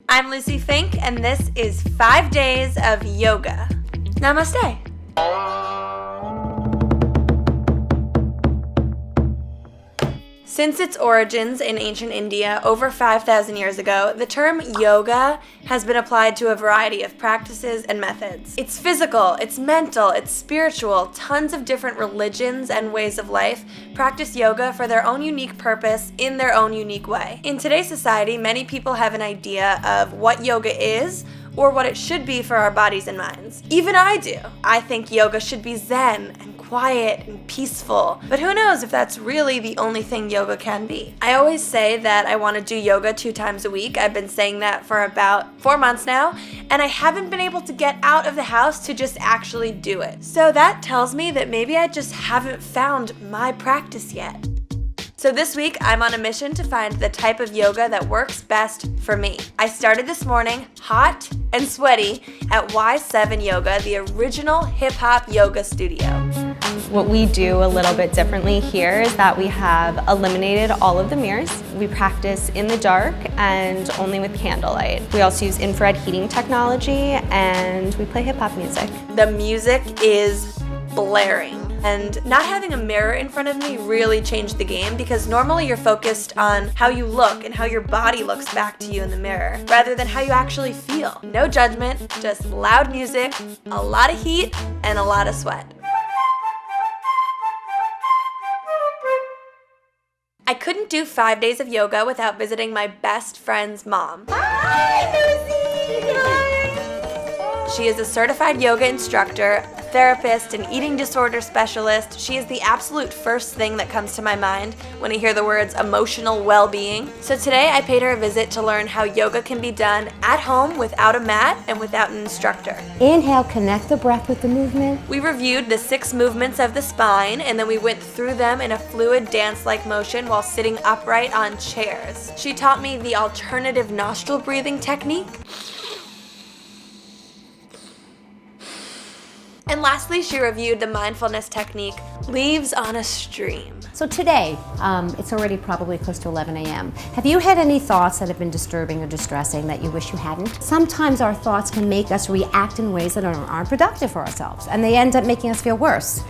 I'm Lucie Fink, and this is 5 days of yoga. Namaste. Since its origins in ancient India over 5,000 years ago, the term yoga has been applied to a variety of practices and methods. It's physical, it's mental, it's spiritual. Tons of different religions and ways of life practice yoga for their own unique purpose in their own unique way. In today's society, many people have an idea of what yoga is or what it should be for our bodies and minds. Even I do. I think yoga should be zen and quiet and peaceful, but who knows if that's really the only thing yoga can be. I always say that I want to do yoga 2 times a week. I've been saying that for about 4 months now, and I haven't been able to get out of the house to just actually do it. So that tells me that maybe I just haven't found my practice yet. So this week, I'm on a mission to find the type of yoga that works best for me. I started this morning hot and sweaty at Y7 Yoga, the original hip-hop yoga studio. What we do a little bit differently here is that we have eliminated all of the mirrors. We practice in the dark and only with candlelight. We also use infrared heating technology, and we play hip-hop music. The music is blaring. And not having a mirror in front of me really changed the game, because normally you're focused on how you look and how your body looks back to you in the mirror, rather than how you actually feel. No judgment, just loud music, a lot of heat, and a lot of sweat. I couldn't do 5 days of yoga without visiting my best friend's mom. Hi, Lucie! Hi! She is a certified yoga instructor, a therapist, an eating disorder specialist. She is the absolute first thing that comes to my mind when I hear the words emotional well-being. So today I paid her a visit to learn how yoga can be done at home without a mat and without an instructor. Inhale, connect the breath with the movement. We reviewed the 6 movements of the spine, and then we went through them in a fluid dance-like motion while sitting upright on chairs. She taught me the alternative nostril breathing technique. And lastly, she reviewed the mindfulness technique, leaves on a stream. So today, it's already probably close to 11 a.m. Have you had any thoughts that have been disturbing or distressing that you wish you hadn't? Sometimes our thoughts can make us react in ways that aren't productive for ourselves, and they end up making us feel worse.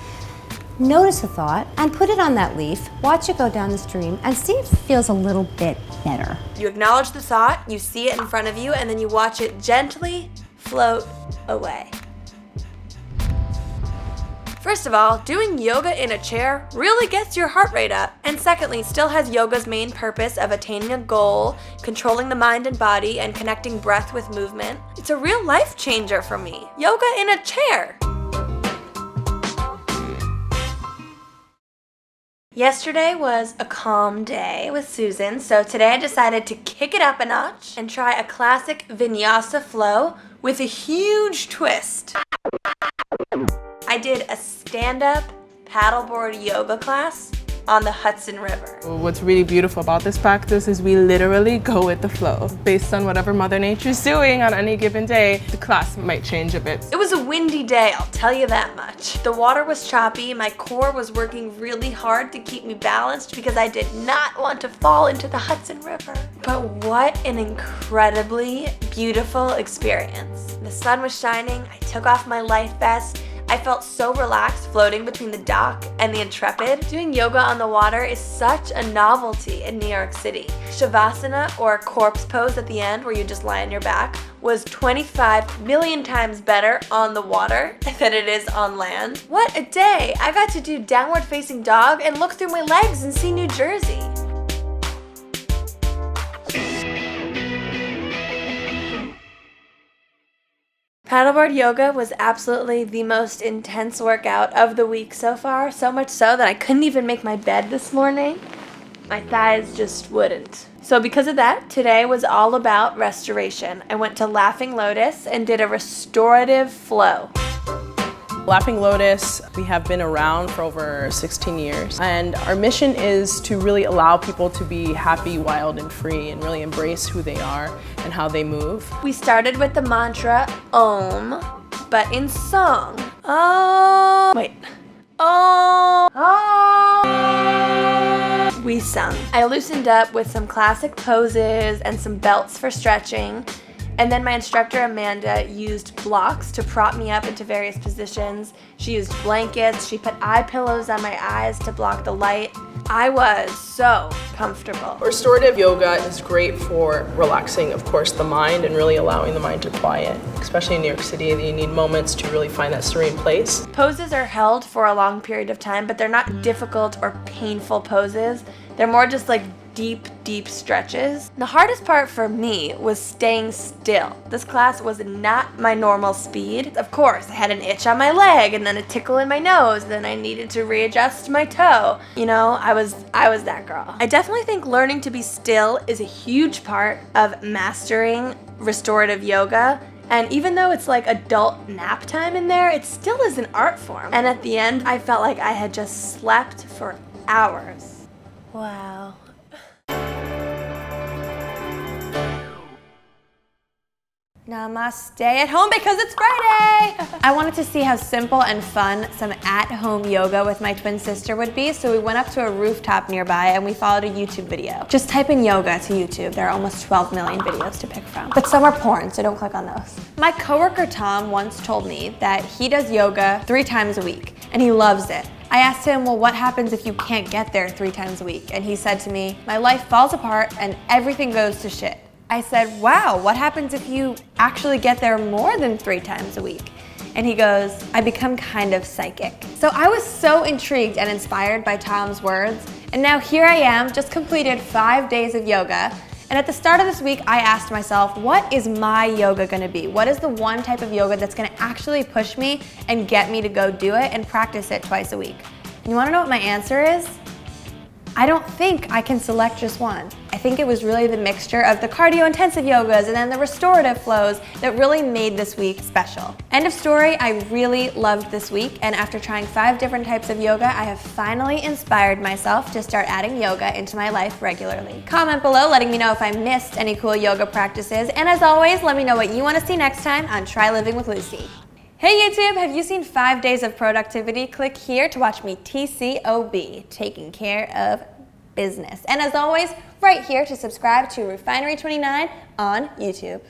Notice the thought and put it on that leaf, watch it go down the stream, and see if it feels a little bit better. You acknowledge the thought, you see it in front of you, and then you watch it gently float away. First of all, doing yoga in a chair really gets your heart rate up. And secondly, still has yoga's main purpose of attaining a goal, controlling the mind and body, and connecting breath with movement. It's a real life changer for me. Yoga in a chair. Yesterday was a calm day with Susan, so today I decided to kick it up a notch and try a classic vinyasa flow with a huge twist. I did a stand-up paddleboard yoga class on the Hudson River. What's really beautiful about this practice is we literally go with the flow. Based on whatever Mother Nature's doing on any given day, the class might change a bit. It was a windy day, I'll tell you that much. The water was choppy, my core was working really hard to keep me balanced because I did not want to fall into the Hudson River. But what an incredibly beautiful experience. The sun was shining, I took off my life vest, I felt so relaxed floating between the dock and the Intrepid. Doing yoga on the water is such a novelty in New York City. Shavasana, or corpse pose at the end where you just lie on your back, was 25 million times better on the water than it is on land. What a day! I got to do downward facing dog and look through my legs and see New Jersey. Paddleboard yoga was absolutely the most intense workout of the week so far, so much so that I couldn't even make my bed this morning. My thighs just wouldn't. So because of that, today was all about restoration. I went to Laughing Lotus and did a restorative flow. Laughing Lotus, we have been around for over 16 years, and our mission is to really allow people to be happy, wild, and free, and really embrace who they are and how they move. We started with the mantra Om, but in song. Om. Wait. Om. Om. we sung. I loosened up with some classic poses and some belts for stretching. And then my instructor, Amanda, used blocks to prop me up into various positions. She used blankets. She put eye pillows on my eyes to block the light. I was so comfortable. Restorative yoga is great for relaxing, of course, the mind and really allowing the mind to quiet. Especially in New York City, you need moments to really find that serene place. Poses are held for a long period of time, but they're not difficult or painful poses. They're more just like deep stretches. The hardest part for me was staying still. This class was not my normal speed. Of course, I had an itch on my leg and then a tickle in my nose, and then I needed to readjust my toe. You know, I was that girl. I definitely think learning to be still is a huge part of mastering restorative yoga. And even though it's like adult nap time in there, it still is an art form. And at the end, I felt like I had just slept for hours. Wow. Namaste at home because it's Friday! I wanted to see how simple and fun some at-home yoga with my twin sister would be, so we went up to a rooftop nearby and we followed a YouTube video. Just type in yoga to YouTube. There are almost 12 million videos to pick from. But some are porn, so don't click on those. My coworker Tom once told me that he does yoga 3 times a week, and he loves it. I asked him, well, what happens if you can't get there 3 times a week? And he said to me, my life falls apart and everything goes to shit. I said, wow, what happens if you actually get there more than 3 times a week? And he goes, I become kind of psychic. So I was so intrigued and inspired by Tom's words, and now here I am, just completed 5 days of yoga, and at the start of this week, I asked myself, what is my yoga gonna be? What is the one type of yoga that's gonna actually push me and get me to go do it and practice it twice a week? And you wanna know what my answer is? I don't think I can select just one. I think it was really the mixture of the cardio-intensive yogas and then the restorative flows that really made this week special. End of story, I really loved this week, and after trying 5 different types of yoga, I have finally inspired myself to start adding yoga into my life regularly. Comment below letting me know if I missed any cool yoga practices, and as always, let me know what you want to see next time on Try Living with Lucie. Hey YouTube, have you seen 5 days of productivity? Click here to watch me TCOB, taking care of business. And as always, right here to subscribe to Refinery29 on YouTube.